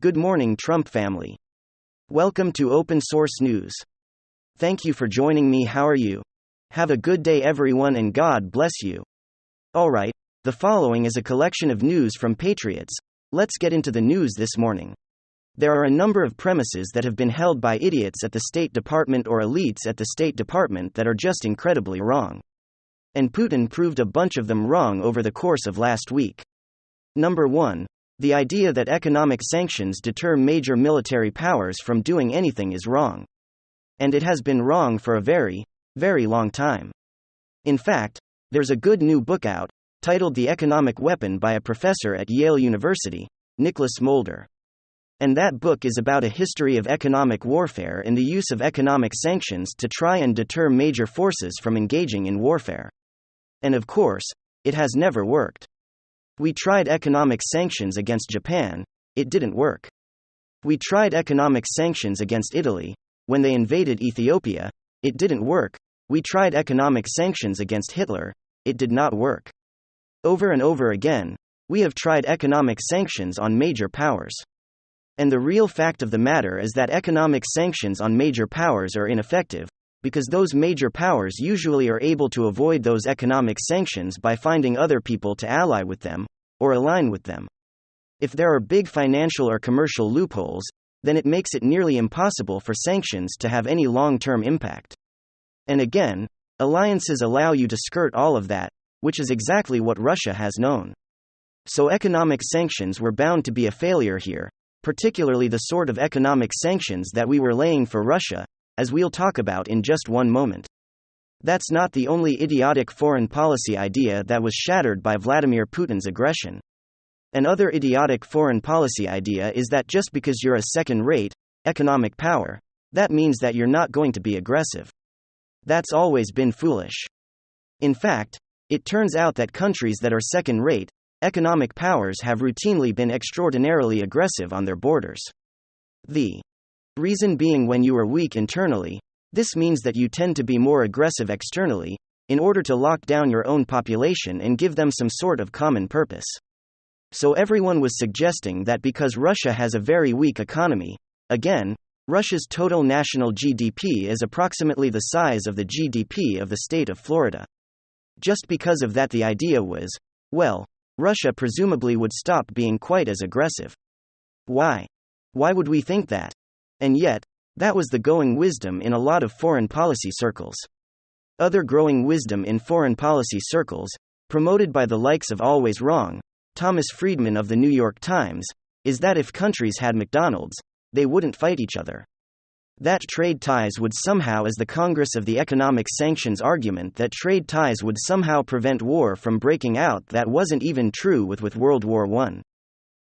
Good morning, Trump family. Welcome to Open Source News. Thank you for joining me. How are you? Have a good day, everyone, and God bless you. Alright, the following is a collection of news from Patriots. Let's get into the news this morning. There are a number of premises that have been held by idiots at the State Department or elites at the State Department that are just incredibly wrong. And Putin proved a bunch of them wrong over the course of last week. Number 1. The idea that economic sanctions deter major military powers from doing anything is wrong. And it has been wrong for a very, very long time. In fact, there's a good new book out, titled The Economic Weapon by a professor at Yale University, Nicholas Mulder. And that book is about a history of economic warfare and the use of economic sanctions to try and deter major forces from engaging in warfare. And of course, it has never worked. We tried economic sanctions against Japan, it didn't work. We tried economic sanctions against Italy, when they invaded Ethiopia, it didn't work. We tried economic sanctions against Hitler, it did not work. Over and over again, we have tried economic sanctions on major powers. And the real fact of the matter is that economic sanctions on major powers are ineffective, because those major powers usually are able to avoid those economic sanctions by finding other people to ally with them, or align with them. If there are big financial or commercial loopholes, then it makes it nearly impossible for sanctions to have any long-term impact. And again, alliances allow you to skirt all of that, which is exactly what Russia has known. So economic sanctions were bound to be a failure here, particularly the sort of economic sanctions that we were laying for Russia, as we'll talk about in just one moment. That's not the only idiotic foreign policy idea that was shattered by Vladimir Putin's aggression. Another idiotic foreign policy idea is that just because you're a second-rate, economic power, that means that you're not going to be aggressive. That's always been foolish. In fact, it turns out that countries that are second-rate, economic powers have routinely been extraordinarily aggressive on their borders. The reason being, when you are weak internally, this means that you tend to be more aggressive externally, in order to lock down your own population and give them some sort of common purpose. So everyone was suggesting that because Russia has a very weak economy, again, Russia's total national GDP is approximately the size of the GDP of the state of Florida. Just because of that, the idea was, well, Russia presumably would stop being quite as aggressive. Why? Why would we think that? And yet, that was the going wisdom in a lot of foreign policy circles. Other growing wisdom in foreign policy circles, promoted by the likes of Always Wrong, Thomas Friedman of the New York Times, is that if countries had McDonald's, they wouldn't fight each other. That trade ties would somehow, as the Congress of the Economic Sanctions argument that trade ties would somehow prevent war from breaking out, that wasn't even true with World War I.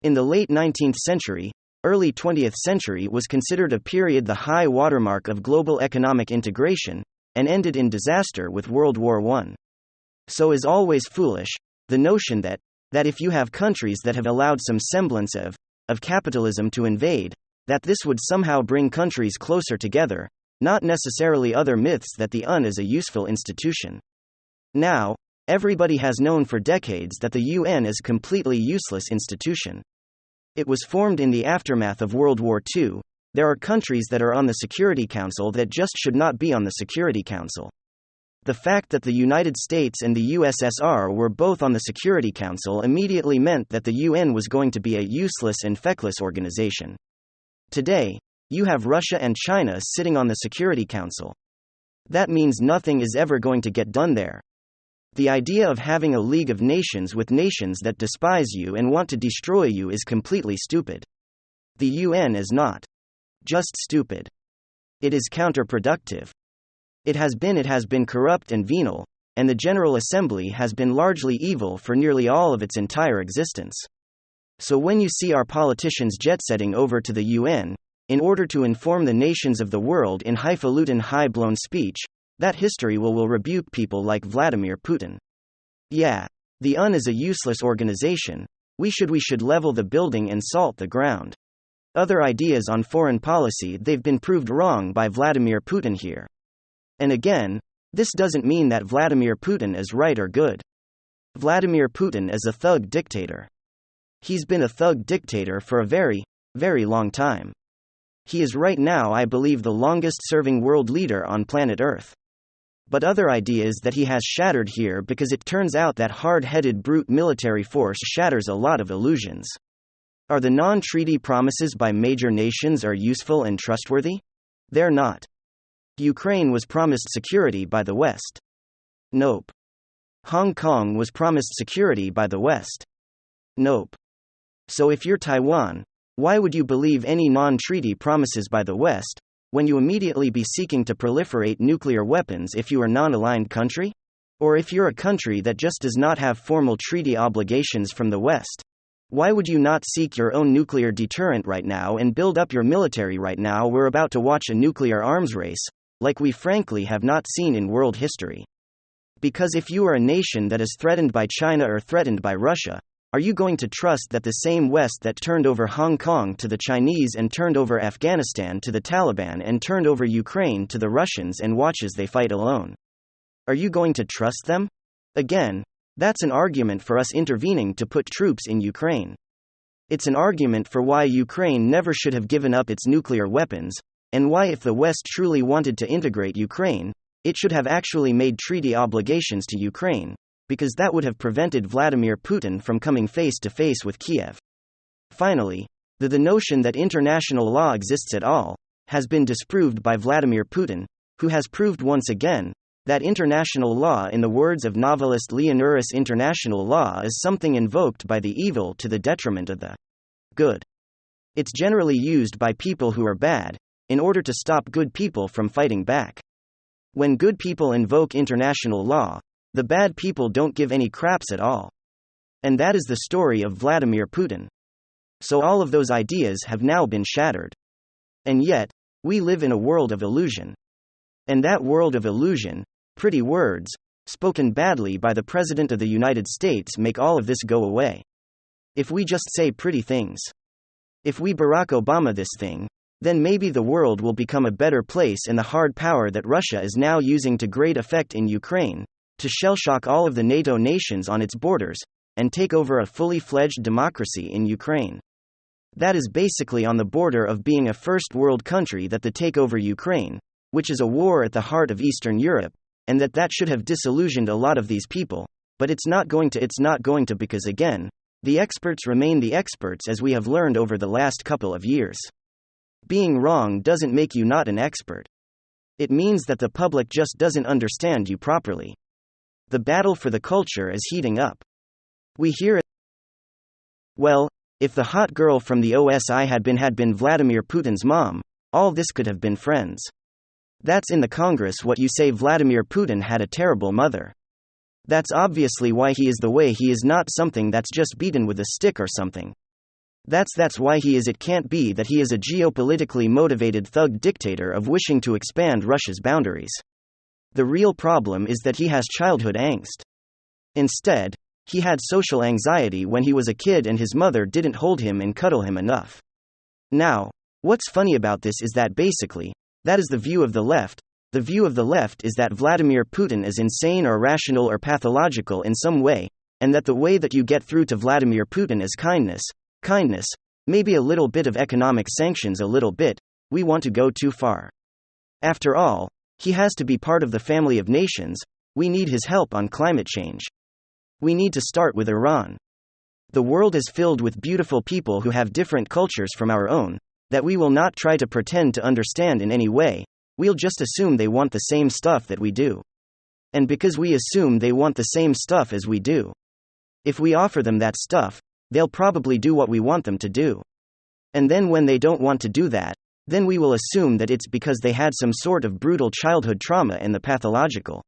In the late 19th century, early 20th century was considered a period the high watermark of global economic integration, and ended in disaster with World War I. So is always foolish, the notion that if you have countries that have allowed some semblance of capitalism to invade, that this would somehow bring countries closer together, not necessarily other myths that the UN is a useful institution. Now, everybody has known for decades that the UN is a completely useless institution. It was formed in the aftermath of World War II. There are countries that are on the Security Council that just should not be on the Security Council. The fact that the United States and the USSR were both on the Security Council immediately meant that the UN was going to be a useless and feckless organization. Today, you have Russia and China sitting on the Security Council. That means nothing is ever going to get done there. The idea of having a League of Nations with nations that despise you and want to destroy you is completely stupid. The UN is not just stupid. It is counterproductive. It has been corrupt and venal, and the General Assembly has been largely evil for nearly all of its entire existence. So when you see our politicians jet-setting over to the UN, in order to inform the nations of the world in highfalutin high-blown speech, that history will rebuke people like Vladimir Putin. Yeah, the UN is a useless organization, we should level the building and salt the ground. Other ideas on foreign policy, they've been proved wrong by Vladimir Putin here. And again, this doesn't mean that Vladimir Putin is right or good. Vladimir Putin is a thug dictator. He's been a thug dictator for a very, very long time. He is right now, I believe, the longest-serving world leader on planet Earth. But other ideas that he has shattered here, because it turns out that hard-headed brute military force shatters a lot of illusions. Are the non-treaty promises by major nations are useful and trustworthy? They're not. Ukraine was promised security by the West. Nope. Hong Kong was promised security by the West. Nope. So if you're Taiwan, why would you believe any non-treaty promises by the West, when you immediately be seeking to proliferate nuclear weapons if you are a non-aligned country? Or if you're a country that just does not have formal treaty obligations from the West? Why would you not seek your own nuclear deterrent right now and build up your military right now? We're about to watch a nuclear arms race, like we frankly have not seen in world history. Because if you are a nation that is threatened by China or threatened by Russia, are you going to trust that the same West that turned over Hong Kong to the Chinese and turned over Afghanistan to the Taliban and turned over Ukraine to the Russians and watches they fight alone? Are you going to trust them? Again, that's an argument for us intervening to put troops in Ukraine. It's an argument for why Ukraine never should have given up its nuclear weapons, and why if the West truly wanted to integrate Ukraine, it should have actually made treaty obligations to Ukraine, because that would have prevented Vladimir Putin from coming face to face with Kiev. Finally, the notion that international law exists at all has been disproved by Vladimir Putin, who has proved once again that international law, in the words of novelist Leonurus, international law is something invoked by the evil to the detriment of the good. It's generally used by people who are bad, in order to stop good people from fighting back. When good people invoke international law, the bad people don't give any craps at all. And that is the story of Vladimir Putin. So all of those ideas have now been shattered. And yet, we live in a world of illusion. And that world of illusion, pretty words, spoken badly by the President of the United States, make all of this go away. If we just say pretty things. If we Barack Obama this thing, then maybe the world will become a better place, and the hard power that Russia is now using to great effect in Ukraine, to shell-shock all of the NATO nations on its borders, and take over a fully fledged democracy in Ukraine. That is basically on the border of being a first world country, that the take over Ukraine, which is a war at the heart of Eastern Europe, and that should have disillusioned a lot of these people, but it's not going to because again, the experts remain the experts, as we have learned over the last couple of years. Being wrong doesn't make you not an expert. It means that the public just doesn't understand you properly. The battle for the culture is heating up. We hear it. Well, if the hot girl from the OSI had been Vladimir Putin's mom, all this could have been friends. That's in the Congress what you say. Vladimir Putin had a terrible mother. That's obviously why he is the way he is, not something that's just beaten with a stick or something. That's why he is. It can't be that he is a geopolitically motivated thug dictator of wishing to expand Russia's boundaries. The real problem is that he has childhood angst. Instead, he had social anxiety when he was a kid and his mother didn't hold him and cuddle him enough. Now, what's funny about this is that basically, that is the view of the left. The view of the left is that Vladimir Putin is insane or irrational or pathological in some way, and that the way that you get through to Vladimir Putin is kindness, maybe a little bit of economic sanctions, a little bit. We want to go too far. After all, he has to be part of the family of nations. We need his help on climate change. We need to start with Iran. The world is filled with beautiful people who have different cultures from our own, that we will not try to pretend to understand in any way. We'll just assume they want the same stuff that we do. And because we assume they want the same stuff as we do, if we offer them that stuff, they'll probably do what we want them to do. And then when they don't want to do that, then we will assume that it's because they had some sort of brutal childhood trauma and the pathological.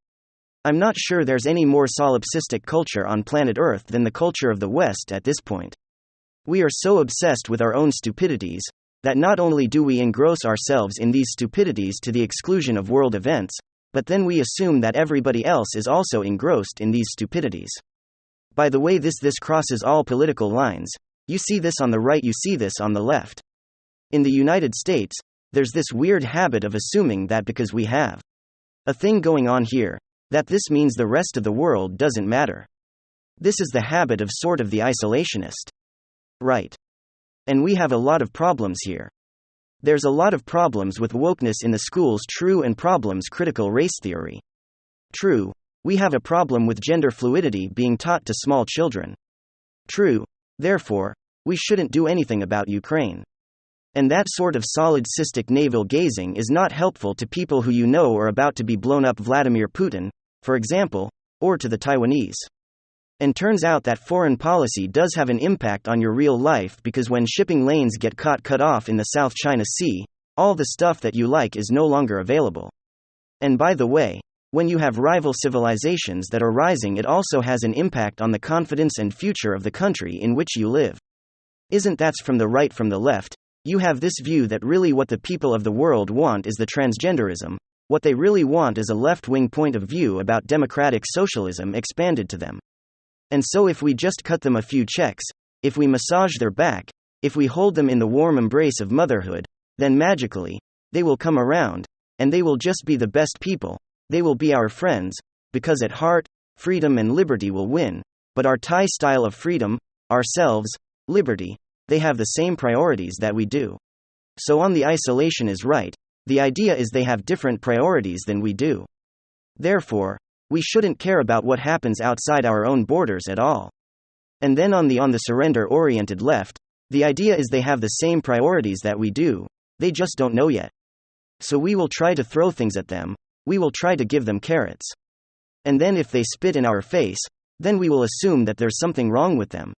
I'm not sure there's any more solipsistic culture on planet Earth than the culture of the West at this point. We are so obsessed with our own stupidities, that not only do we engross ourselves in these stupidities to the exclusion of world events, but then we assume that everybody else is also engrossed in these stupidities. By the way, this crosses all political lines. You see this on the right, you see this on the left. In the United States, there's this weird habit of assuming that because we have a thing going on here, that this means the rest of the world doesn't matter. This is the habit of sort of the isolationist right. And we have a lot of problems here. There's a lot of problems with wokeness in the schools, true, and problems critical race theory. True, we have a problem with gender fluidity being taught to small children. True, therefore, we shouldn't do anything about Ukraine. And that sort of solid-cistic navel-gazing is not helpful to people who you know are about to be blown up, Vladimir Putin, for example, or to the Taiwanese. And turns out that foreign policy does have an impact on your real life, because when shipping lanes get cut off in the South China Sea, all the stuff that you like is no longer available. And by the way, when you have rival civilizations that are rising, it also has an impact on the confidence and future of the country in which you live. Isn't that from the right, from the left? You have this view that really what the people of the world want is the transgenderism. What they really want is a left-wing point of view about democratic socialism expanded to them. And so if we just cut them a few checks, if we massage their back, if we hold them in the warm embrace of motherhood, then magically, they will come around, and they will just be the best people, they will be our friends, because at heart, freedom and liberty will win, but our Thai style of freedom, ourselves, liberty, they have the same priorities that we do. So on the isolation is right, the idea is they have different priorities than we do. Therefore, we shouldn't care about what happens outside our own borders at all. And then on the surrender-oriented left, the idea is they have the same priorities that we do, they just don't know yet. So we will try to throw things at them, we will try to give them carrots. And then if they spit in our face, then we will assume that there's something wrong with them.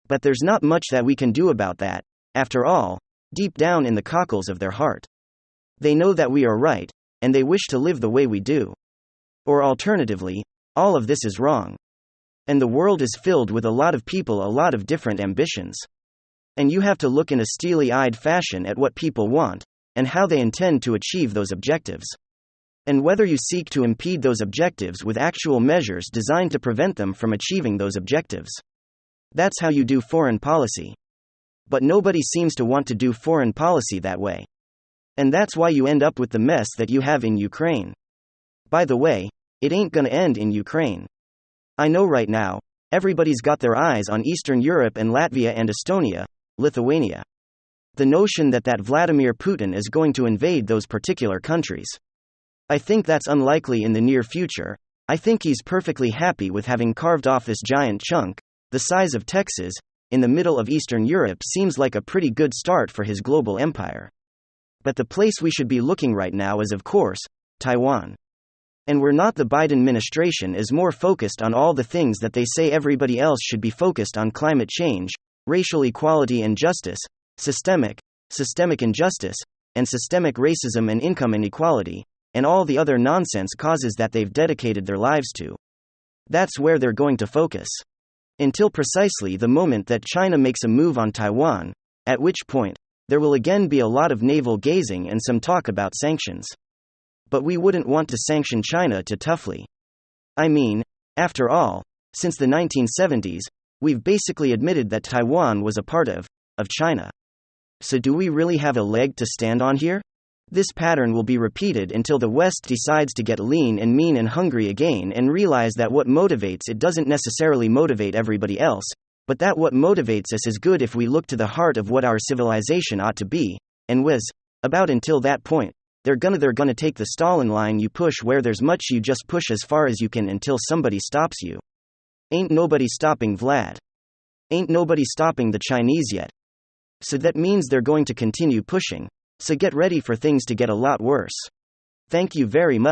But there's not much that we can do about that, after all, deep down in the cockles of their heart. They know that we are right, and they wish to live the way we do. Or alternatively, all of this is wrong. And the world is filled with a lot of people, a lot of different ambitions. And you have to look in a steely-eyed fashion at what people want, and how they intend to achieve those objectives. And whether you seek to impede those objectives with actual measures designed to prevent them from achieving those objectives. That's how you do foreign policy. But nobody seems to want to do foreign policy that way. And that's why you end up with the mess that you have in Ukraine. By the way, it ain't gonna end in Ukraine. I know right now, everybody's got their eyes on Eastern Europe and Latvia and Estonia, Lithuania. The notion that Vladimir Putin is going to invade those particular countries. I think that's unlikely in the near future. I think he's perfectly happy with having carved off this giant chunk, the size of Texas, in the middle of Eastern Europe. Seems like a pretty good start for his global empire. But the place we should be looking right now is, of course, Taiwan. And we're not. The Biden administration is more focused on all the things that they say everybody else should be focused on: climate change, racial equality and justice, systemic injustice, and systemic racism and income inequality, and all the other nonsense causes that they've dedicated their lives to. That's where they're going to focus. Until precisely the moment that China makes a move on Taiwan, at which point, there will again be a lot of navel-gazing and some talk about sanctions. But we wouldn't want to sanction China too toughly. I mean, after all, since the 1970s, we've basically admitted that Taiwan was a part of China. So do we really have a leg to stand on here? This pattern will be repeated until the West decides to get lean and mean and hungry again and realize that what motivates it doesn't necessarily motivate everybody else, but that what motivates us is good if we look to the heart of what our civilization ought to be, and was about. Until that point, they're gonna take the Stalin line: you push where there's much, you just push as far as you can until somebody stops you. Ain't nobody stopping Vlad. Ain't nobody stopping the Chinese yet. So that means they're going to continue pushing. So get ready for things to get a lot worse. Thank you very much.